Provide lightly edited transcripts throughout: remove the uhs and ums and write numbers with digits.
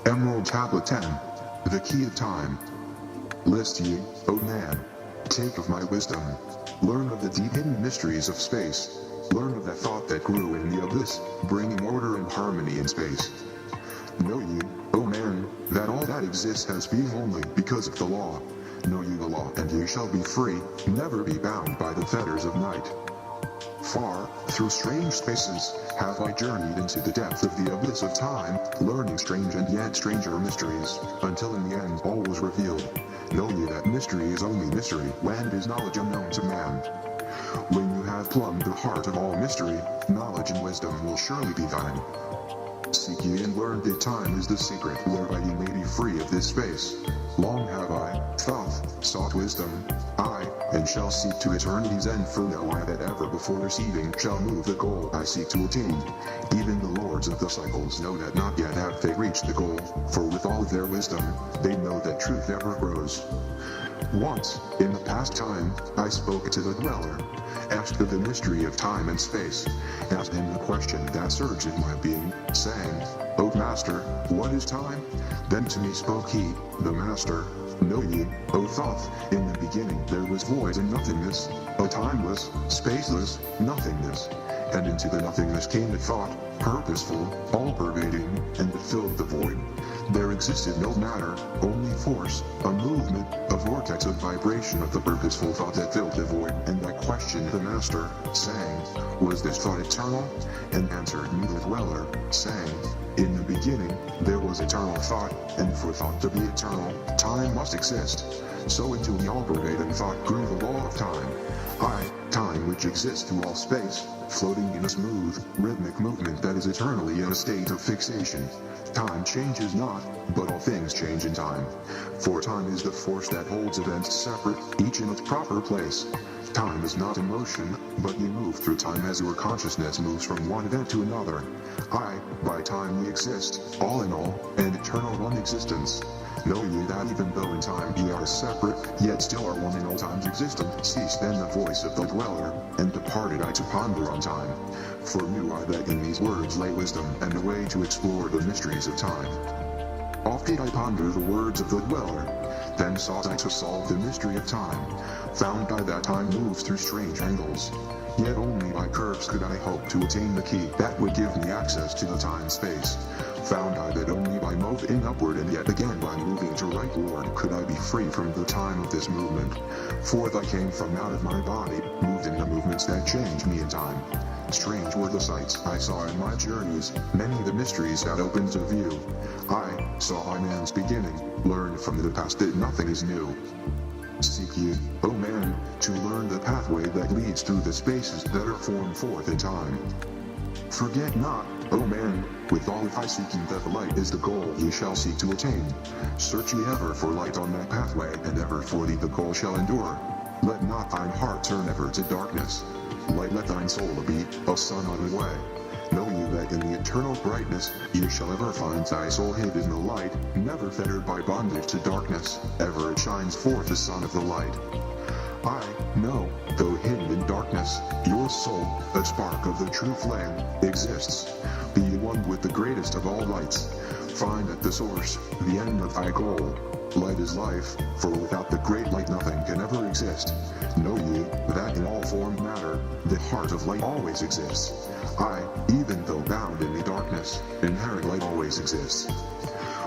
Emerald Tablet 10. The Key of Time. List ye, O man. Take of my wisdom. Learn of the deep hidden mysteries of space. Learn of that thought that grew in the abyss, bringing order and harmony in space. Know ye, O man, that all that exists has been only because of the law. Know ye the law, and ye shall be free, never be bound by the fetters of night. Far, through strange spaces, have I journeyed into the depth of the abyss of time, learning strange and yet stranger mysteries, until in the end all was revealed. Know ye that mystery is only mystery, land is knowledge unknown to man. When you have plumbed the heart of all mystery, knowledge and wisdom will surely be thine. Seek ye and learn that time is the secret whereby ye may be free of this space. Long have I, thought, sought wisdom, I, and shall seek to eternity's end, for no eye that ever before receiving shall move the goal I seek to attain. Even the lords of the cycles know that not yet have they reached the goal, for with all of their wisdom, they know that truth ever grows. Once, in the past time, I spoke to the dweller, asked of the mystery of time and space, asked him the question that surged in my being, saying, O Master, what is time? Then to me spoke he, the Master, Know ye, O thought, in the beginning there was void and nothingness, a timeless, spaceless, nothingness, and into the nothingness came the thought, purposeful, all-pervading, and it filled the void. There existed no matter, only force, a movement, a vortex of vibration of the purposeful thought that filled the void, and I questioned the Master, saying, was this thought eternal? And answered me the dweller, saying, in the beginning, there was eternal thought, and for thought to be eternal, time must exist. So into the all-pervading thought grew the law of time. Time which exists through all space, floating in a smooth, rhythmic movement that is eternally in a state of fixation. Time changes not, but all things change in time. For time is the force that holds events separate, each in its proper place. Time is not in motion, but ye move through time as your consciousness moves from one event to another. By time ye exist, all in all, an eternal one existence. Know ye that even though in time ye are separate, yet still are one in all times existent. Ceased then the voice of the dweller, and departed I to ponder on time. For knew I that in these words lay wisdom, and a way to explore the mysteries of time. Oft did I ponder the words of the dweller, then sought I to solve the mystery of time. Found I that time moves through strange angles, yet only by curves could I hope to attain the key that would give me access to the time-space. Found I that only by moving upward and yet again by moving to rightward could I be free from the time of this movement. Forth I came from out of my body, moved in the movements that changed me in time. Strange were the sights I saw in my journeys, many the mysteries that opened to view. I saw man's beginning, learned from the past that nothing is new. Seek ye, O man, to learn the pathway that leads through the spaces that are formed forth in time. Forget not, O man, with all of thy seeking that the light is the goal ye shall seek to attain. Search ye ever for light on that pathway, and ever for thee the goal shall endure. Let not thine heart turn ever to darkness. Light let thine soul be, a sun on the way. Know ye that in the eternal brightness, ye shall ever find thy soul hid in the light, never fettered by bondage to darkness, ever it shines forth the sun of the light. I know, though hidden in darkness, your soul, a spark of the true flame, exists. Be one with the greatest of all lights. Find at the source, the end of thy goal. Light is life, for without the great light nothing can ever exist. Know ye, that in all formed matter, the heart of light always exists. Even though bound in the darkness, inherent light always exists.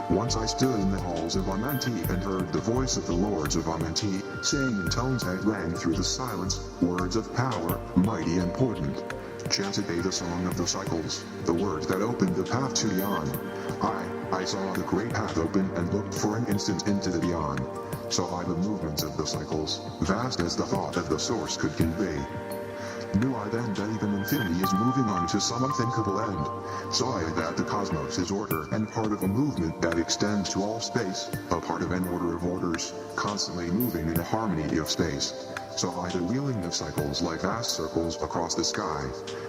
Once I stood in the halls of Amenti and heard the voice of the lords of Amenti, saying in tones that rang through the silence, words of power, mighty and potent. Chanted they the song of the cycles, the words that opened the path to beyond. I saw the great path open and looked for an instant into the beyond. Saw I the movements of the cycles, vast as the thought of the source could convey. Knew I then that even infinity is moving on to some unthinkable end. Saw I that the cosmos is order and part of a movement that extends to all space, a part of an order of orders, constantly moving in a harmony of space. Saw I the wheeling of cycles like vast circles across the sky.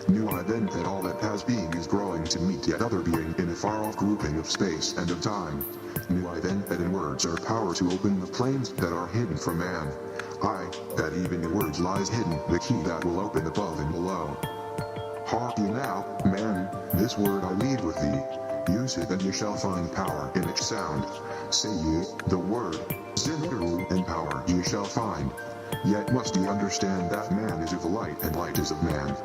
Knew I then that all that has being is growing to meet yet other being in a far-off grouping of space and of time. Knew I then that in words are power to open the planes that are hidden from man. That even in words lies hidden the key that will open above and below. Hark ye now, man, this word I leave with thee. Use it and ye shall find power in its sound. Say ye the word, Zinuru, and power ye shall find. Yet must ye understand that man is of the light and light is of man.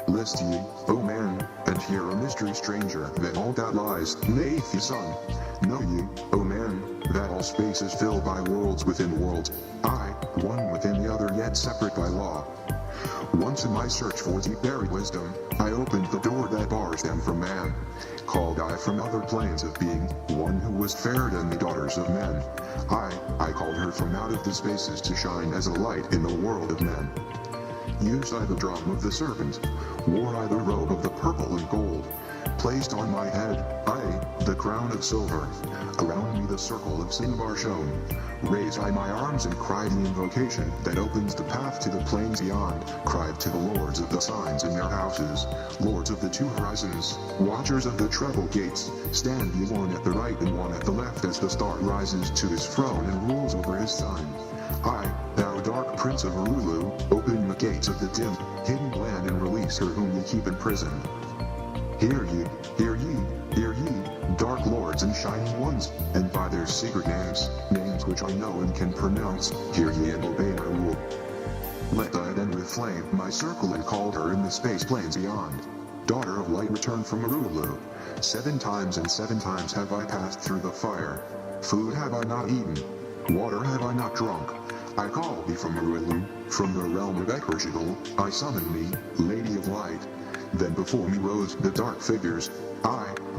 List ye, O man, and hear a mystery stranger than all that lies neath the sun. Know ye, O man, that all space is filled by worlds within worlds, I, one within the other yet separate by law. Once in my search for deep buried wisdom, I opened the door that bars them from man. Called I from other planes of being, one who was fairer than the daughters of men. I called her from out of the spaces to shine as a light in the world of men. Used I the drum of the serpent, wore I the robe of the purple and gold, placed on my head, the crown of silver, around me the circle of cinnabar shone. Raised I my arms and cried the invocation that opens the path to the plains beyond, cried to the lords of the signs in their houses, lords of the two horizons, watchers of the treble gates, stand ye one at the right and one at the left as the star rises to his throne and rules over his son. Thou dark prince of Arulu, open the gates of the dim, hidden land and release her whom ye keep in prison. Hear ye, hear ye, hear ye, dark lords and shining ones, and by their secret names, names which I know and can pronounce, hear ye and obey my rule. Let I then with flame my circle and called her in the space plains beyond. Daughter of light return from Arulu. 7 times and 7 times have I passed through the fire. Food have I not eaten, water have I not drunk. I call thee from Arulu, from the realm of Ekrishgal, I summon thee, Lady of Light. Then before me rose the dark figures,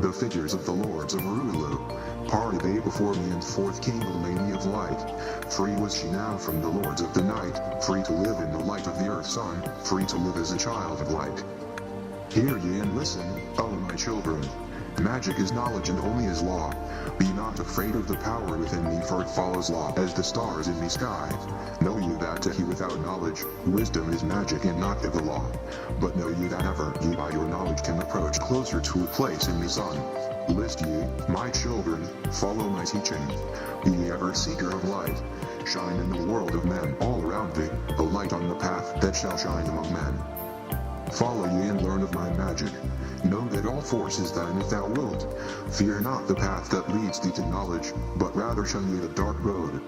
the figures of the lords of Arulu. Parted they before me and forth came the Lady of Light. Free was she now from the lords of the night, free to live in the light of the earth's sun, free to live as a child of light. Hear ye and listen, O my children. Magic is knowledge and only is law. Be not afraid of the power within thee, for it follows law as the stars in the sky. Know ye that to he without knowledge, wisdom is magic and not of the law. But know ye that ever ye by your knowledge can approach closer to a place in the sun. List ye, my children, follow my teaching. Be ye ever seeker of light. Shine in the world of men all around thee, a light on the path that shall shine among men. Follow ye and learn of my magic. Know that all force is thine if thou wilt. Fear not the path that leads thee to knowledge, but rather shun ye the dark road.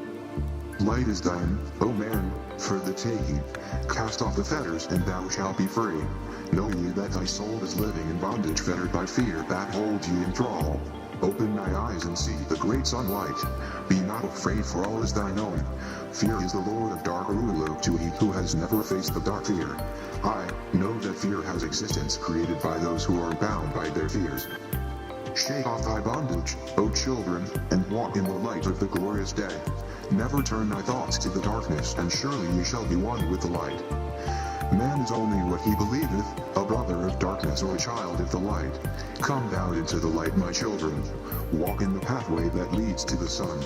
Light is thine, O man, for the taking. Cast off the fetters and thou shalt be free. Know ye that thy soul is living in bondage, fettered by fear that holds ye in thrall. Open thy eyes and see the great sunlight. Be not afraid, for all is thine own. Fear is the Lord of dark Arulu to he who has never faced the dark fear. I know that fear has existence created by those who are bound by their fears. Shake off thy bondage, O children, and walk in the light of the glorious day. Never turn thy thoughts to the darkness, and surely ye shall be one with the light. Man is only what he believeth, a brother of darkness or a child of the light. Come down into the light, my children. Walk in the pathway that leads to the sun.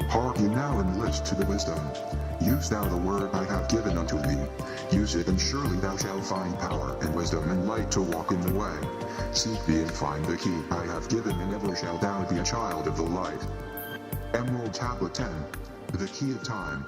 Hark ye now and list to the wisdom. Use thou the word I have given unto thee. Use it and surely thou shalt find power and wisdom and light to walk in the way. Seek thee and find the key I have given, and ever shalt thou be a child of the light. Emerald Tablet 10. The Key of Time.